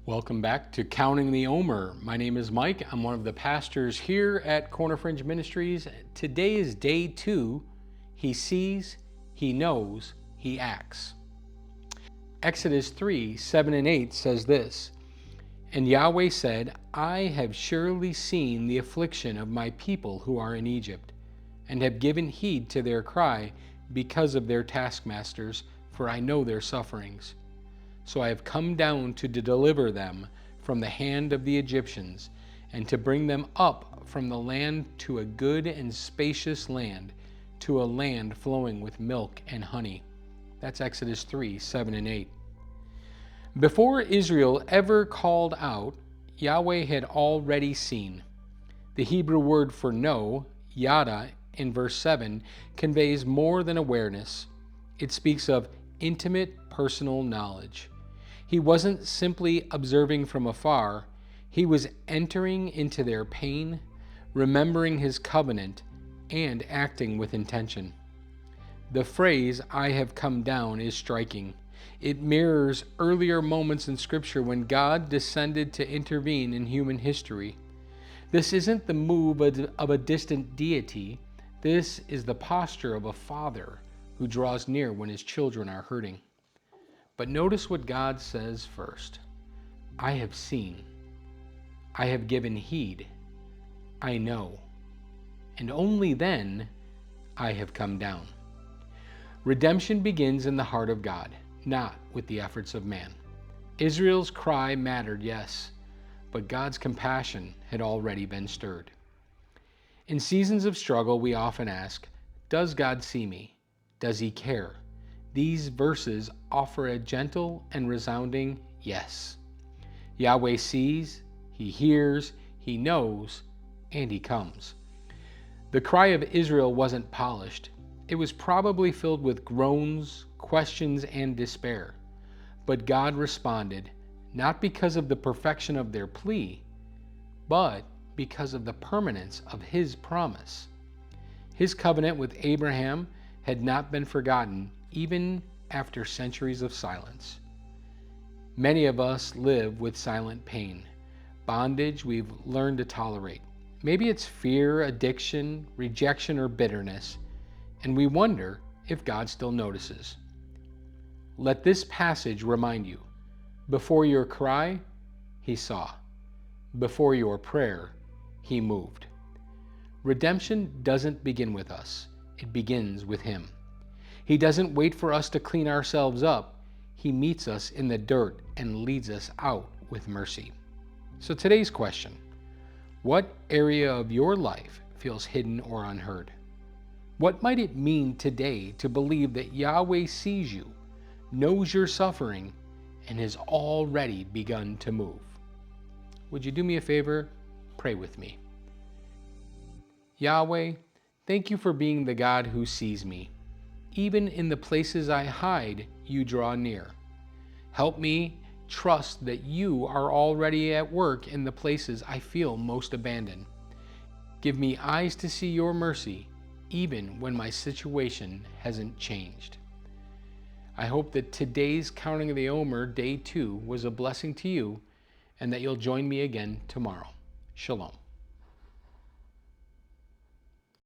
Welcome back to Counting the Omer. My name is Mike. I'm one of the pastors here at Fringe Ministries. Today is day 2. He sees, he knows, he acts. Exodus 3:7-8 says this, "And Yahweh said, I have surely seen the affliction of my people who are in Egypt, and have given heed to their cry because of their taskmasters, for I know their sufferings. So I have come down to deliver them from the hand of the Egyptians, and to bring them up from the land to a good and spacious land, to a land flowing with milk and honey." That's Exodus 3:7-8. Before Israel ever called out, Yahweh had already seen. The Hebrew word for know, yada, in verse 7, conveys more than awareness. It speaks of intimate personal knowledge. He wasn't simply observing from afar, he was entering into their pain, remembering his covenant, and acting with intention. The phrase, "I have come down," is striking. It mirrors earlier moments in Scripture when God descended to intervene in human history. This isn't the move of a distant deity. This is the posture of a father who draws near when his children are hurting. But notice what God says first. I have seen. I have given heed. I know. And only then I have come down. Redemption begins in the heart of God, not with the efforts of man. Israel's cry mattered, yes, but God's compassion had already been stirred. In seasons of struggle, we often ask, does God see me? Does he care? These verses offer a gentle and resounding yes. Yahweh sees, he hears, he knows, and he comes. The cry of Israel wasn't polished. It was probably filled with groans, questions, and despair. But God responded, not because of the perfection of their plea, but because of the permanence of his promise. His covenant with Abraham had not been forgotten, even after centuries of silence. Many of us live with silent pain, bondage we've learned to tolerate. Maybe it's fear, addiction, rejection, or bitterness, and we wonder if God still notices. Let this passage remind you, before your cry, he saw. Before your prayer, he moved. Redemption doesn't begin with us. It begins with him. He doesn't wait for us to clean ourselves up. He meets us in the dirt and leads us out with mercy. So today's question, what area of your life feels hidden or unheard? What might it mean today to believe that Yahweh sees you, knows your suffering, and has already begun to move? Would you do me a favor? Pray with me. Yahweh, thank you for being the God who sees me. Even in the places I hide, you draw near. Help me trust that you are already at work in the places I feel most abandoned. Give me eyes to see your mercy, even when my situation hasn't changed. I hope that today's Counting the Omer, day 2, was a blessing to you, and that you'll join me again tomorrow. Shalom.